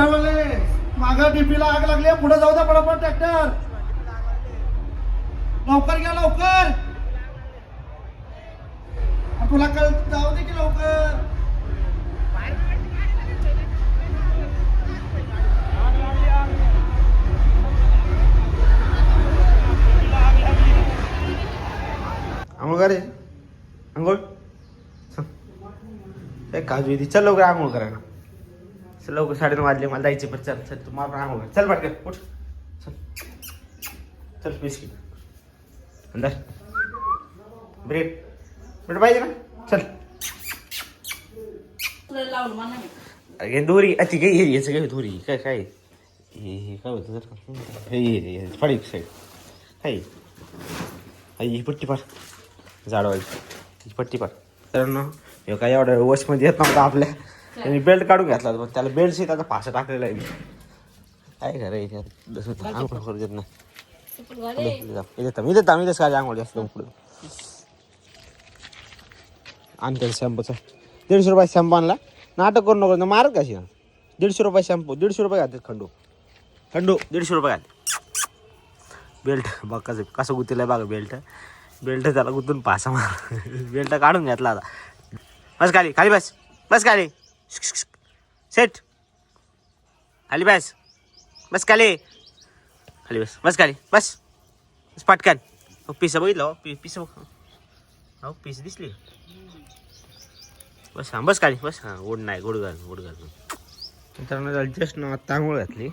ट्रॅव्हले मागं डीपीला आग लागली, पुढे जाऊ द्या पटापट ट्रॅक्टर. लवकर घ्या लवकर. तुला कळ जाऊ दे की लवकर. आंघोळ का रे? आंघोळ काजू येते. चल लवकर आंघोळ करायला. चल लवकर 9:30 वाजले, मला जायचे. पण चल चल तू मला आंघोळ कर. चल पटकन उठ. चल चल बिस्किट अंदर. ब्रेड ब्रेड पाहिजे ना. चल. अरे दोरी अति काही याचं काय दोरी काय काय हे काय होतं जर हे फडी साईड काय ही पट्टी पार झाडवायची पट्टी पार. तर ना हे काय एवढ्या वशमध्ये येत नव्हता आपल्या. त्यांनी बेल्ट काढून घेतला, पण त्याला बेल्टशी त्याचा फासा टाकलेला आहे. काय करायचं जसं आंघोळ करू देत नाही. इथेच काय आंघोळ जास्त पुढे आणते. शॅम्पूचा 150 रुपये शॅम्पू आणला. नाटक करू नको मारत कशी. 150 रुपये शॅम्पू 150 रुपये घालते. खंडू खंडू 150 रुपये घालते. बेल्ट बघ कसं गुतीला बघा. बेल्ट त्याला गुतून पासा मार. बेल्ट काढून घेतला आता. बस खाली खाली बस बस खाली. सेट खाली बस बस खाली खाली बस बस खाली बस बस पटकन. पिसा बघितलं हो पिस हो पिस दिसली. बस हां बस खाली बस. हां ओढ नाही गोड घाल. मित्रांनो जस्ट ना तांगूळ घातली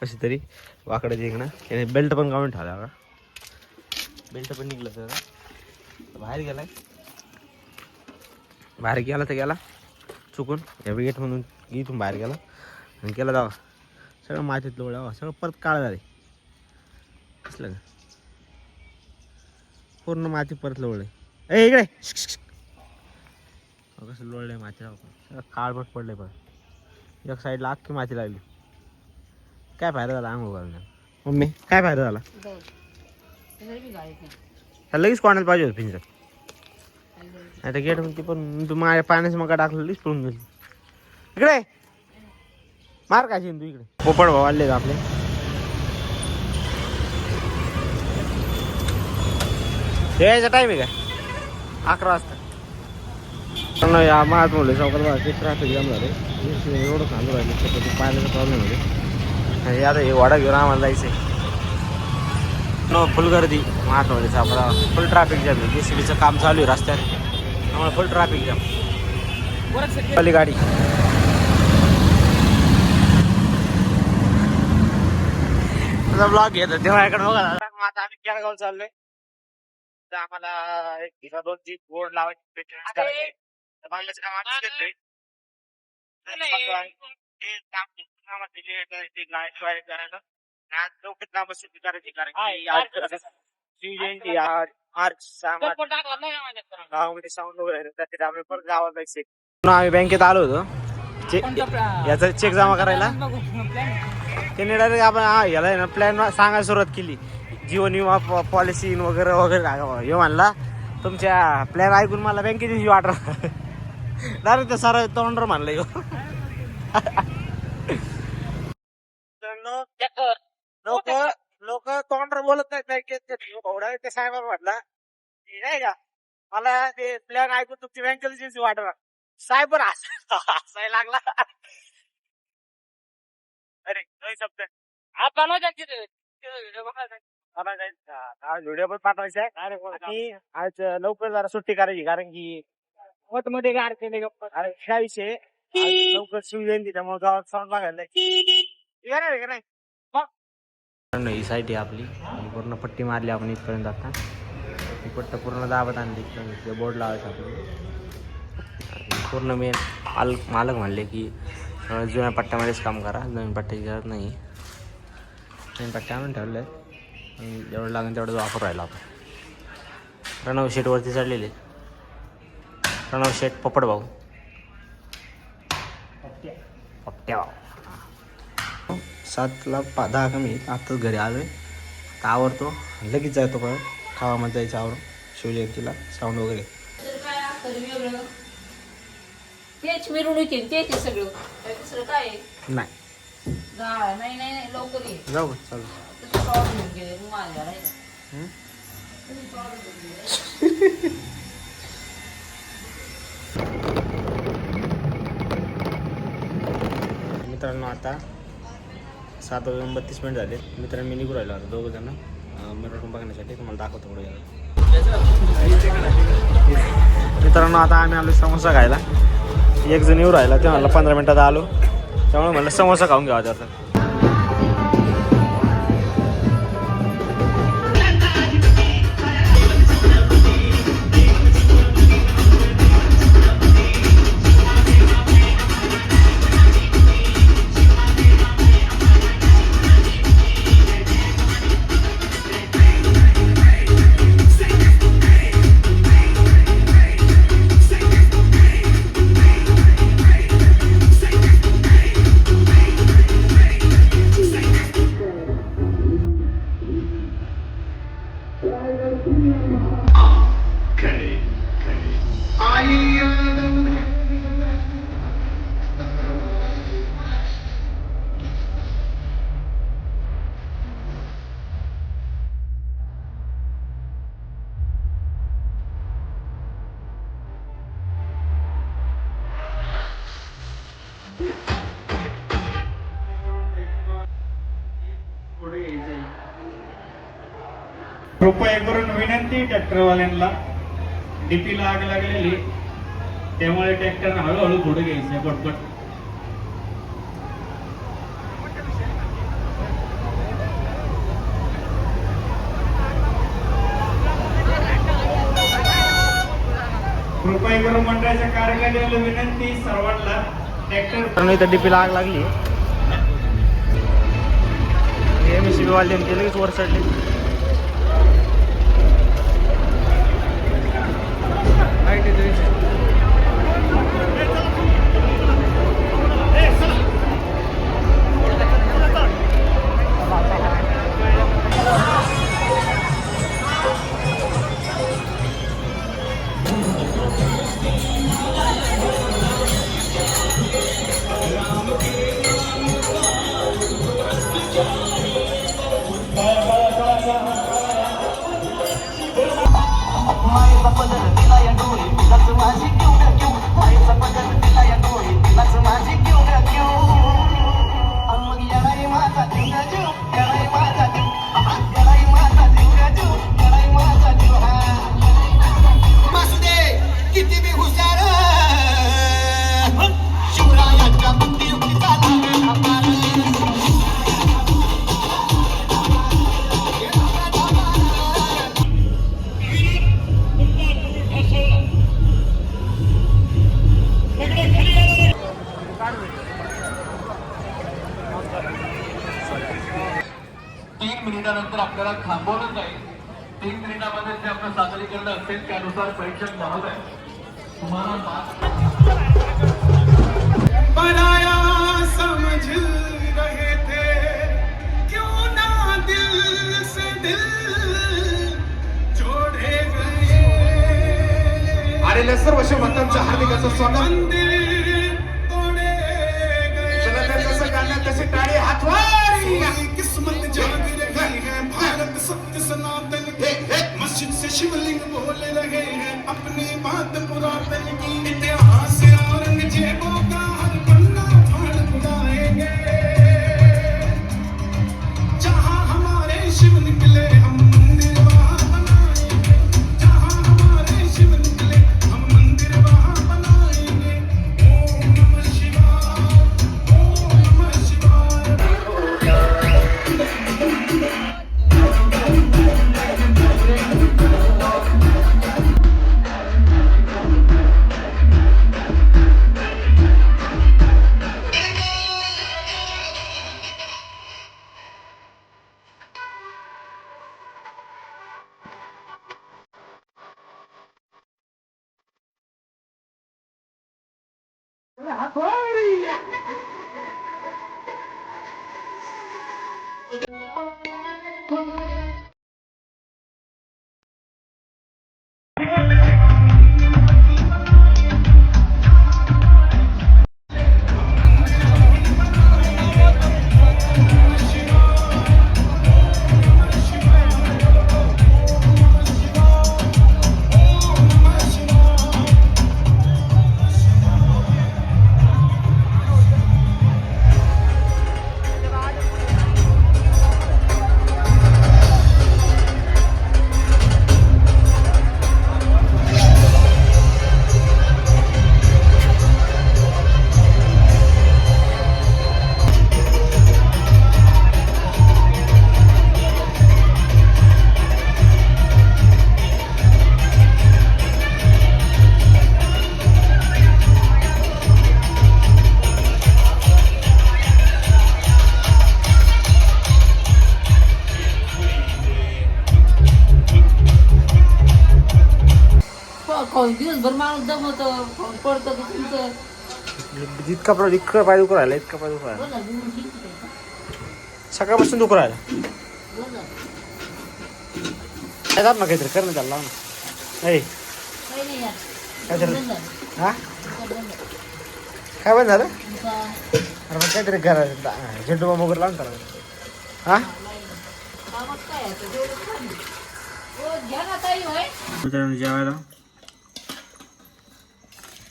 कशी तरी वाकडं जिंकणं. त्याने बेल्ट पण काढून ठेवला का. बेल्ट पण निघलं तर बाहेर गेलाय. बाहेर गेला तर गेला चुकून या गेट म्हणून इथून बाहेर गेला आणि गेला जावा. सगळं मातीत लोळ्या सगळं परत काळ झाले. असलं का पूर्ण माती परत लोळले. ए इकडे कसं लोळलंय माती. सगळं काळपट पडलंय परत. एक साईडला अख्खी माती लागली. काय फायदा झाला आंघोळ घालून. मम्मी काय फायदा झाला. लगेच कोणाला पाहिजे होतं पिंजर. आता गेट म्हणते पण तू माझ्या पाण्याचं मका टाकलेलीच पळून गेली. इकडे मार काय तू इकडे. पोपट भाव आले आपले. यायचा टाईम आहे काय 11 वाजता. या महात्मा चौकात ट्रॅफिक जाम झाले. एवढं चालू राहिले पाण्याचा प्रॉब्लेम होते. आता हे वाडा घेऊन आम्हाला जायचंय. फुल गर्दी महात्मा चौकाला. फुल ट्रॅफिक जाम आहे. JCBचं काम चालू आहे रस्त्यात. त्यामुळे फुल ट्रॅफिक जाम. पहिली गाडी ब्लॉग घेतो तेव्हा इकडे बघा. आता आम्ही केळगाव चाललोय. तर आम्हाला एक 2-3 बोर्ड लावायचे. आम्ही बँकेत आलो होतो याचा चेक जमा करायला. त्याने डायरेक्ट आपण याला ना प्लॅन सांगायला सुरुवात केली. जीवन विमा पॉलिसी वगैरे वगैरे हे म्हणला. तुमच्या प्लॅन ऐकून मला बँकेची जी वाटणार डायरेक्ट ते सारा तोंडर म्हणलं. लोक तोंडर बोलत नाही बँकेत. ते साहेबांना म्हटलं नाही का मला ते प्लॅन ऐकून तुमची बँकेची वाटणार. साहेबर हसायला लागला. अरे शब्द व्हिडिओ पण पाठवायचा आहे. आज लवकर जरा सुट्टी करायची कारण की मोठमोठे गाडते ह्या विषय लवकर शिवजयंती त्यामुळे गावात साऊंड बघायला नाही. ही साईट आहे आपली. पूर्ण पट्टी मारली आपण इथपर्यंत. आता ही पट्ट पूर्ण दाबत आणली. बोर्ड लावायचं आपण. पूर्ण मेन मालक म्हणले की जुन्या पट्ट्यामध्येच काम करा. नवीन पट्ट्याची गरज नाही. नवीन पट्ट्या आणून ठेवले आणि जेवढं लागेल तेवढं वापर राहिला आपण. प्रणव शेटवरती चढलेले. प्रणव शेट पोपट भाऊ पट्ट्या भाऊ 7ला 10 कमी. आताच घरी आलोय. आता आवरतो लगेच जायतो परत गावामध्ये जायचं आवरून शिवजयंतीला साऊंड वगैरे. तेच मिरवणूक तेच सगळं दुसरं काय नाही. नाही नाही नाही लवकर ये जाऊ चालू. तू पावडर घेऊन गेले मग माझ्या नाही का तुम्ही पावडर घेऊन गेले मित्रांनो आता 7:32 झाले. मित्रांनो मी निघून राहिलो आता दोघं जण मिरवणूक बघण्यासाठी तुम्हाला दाखवतो पुढे. मित्रांनो आता आम्ही आलो समोसा खायला. एक जण येऊ राहिला ते म्हणलं 15 मिनिटात आलो, त्यामुळे म्हणलं समोसा खाऊन घ्यावा त्याचा. कृपया करून विनंती ट्रॅक्टरवाल्यांना डीपीला आग लागलेली, त्यामुळे ट्रॅक्टर हळूहळू पुढे घ्यायचं पटपट. कृपया करून मंडळाच्या कार्यकर्त्याला विनंती सर्वांना ट्रॅक्टर इथं डीपीला आग लागली. MSCB वाल्यांनी ते लगेच वर चढले. मिनिटानंतर आपल्याला थांबवलं जाईल. 3 मिनिटामध्ये जे आपलं सादरीकरण असेल त्यानुसार परीक्षक महोदय तुम्हाला बनाया समझ रहे थे क्यों ना दिल से दिल जोड़े गए. आलेल्या सर्व शिवभक्तांच्या हार्दिक असं स्वागत. मंदिर तोड़े गए. जसं गाण्यात तशी टाळी हातवारी. किस्मत जाग रही है भारत सत्य सनातन के. मस्जिद से शिवलिंग बोल रहे हैं अपनी बात पुरातन की. इतिहास औरंगजेबों का हर पन्ना फाड़ उड़ाएंगे. जहां हमारे शिव निकले हम मंदिर वहां बनाएंगे. जहां हमारे शिव निकले हम मंदिर वहां बनाएंगे. ओम नमः शिवाय, ओम नमः शिवाय. दिवसभर माणूस दमवतो पडतो की तुमचं इतका पाय दुखू राहिला इतका पाय दुखू राहिला बघा गुण ठीक आहे. सकाळपासून दुखू राहिला बघा काय जात ना काहीतरी कर ना त्याला लाव ना ऐ काही नाही यार काय झालं बंद झालं. हा दुकान बंद झालं. काय बंद झालं दुकान अरे मग काहीतरी घरा झेंडू बाम वगैरे लावून त्याला हा कामात काय आहे आता जेवढं खाली. हो, घ्या ना ताई होय मित्रांनो जेवायला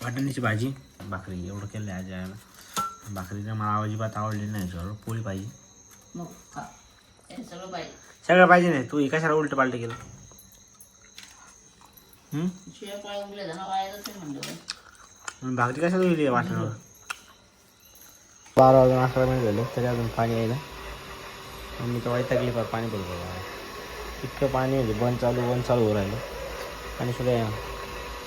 वाटाण्याची भाजी भाकरी एवढं केलं आहे आज जेवायला भाकरीला मला अजिबात आवडली नाही याच्यावर पोळी पाहिजे मग खा हे सगळं पाहिजे सगळं पाहिजे नाही तू कशाला उलट पालट केलं शिळ्या पाळ्या उगल्या जाणार वायालाच नाही म्हणलं बाई. मग भाकरी कशाला दिली वाटणार 12 वाजून 11 मिनिट झाले तरी अजून पाणी यायला मी तर वैतागली पार पाणी पडतो इतकं पाणी म्हणजे बंद चालू होऊ राहिलं आणि सुद्धा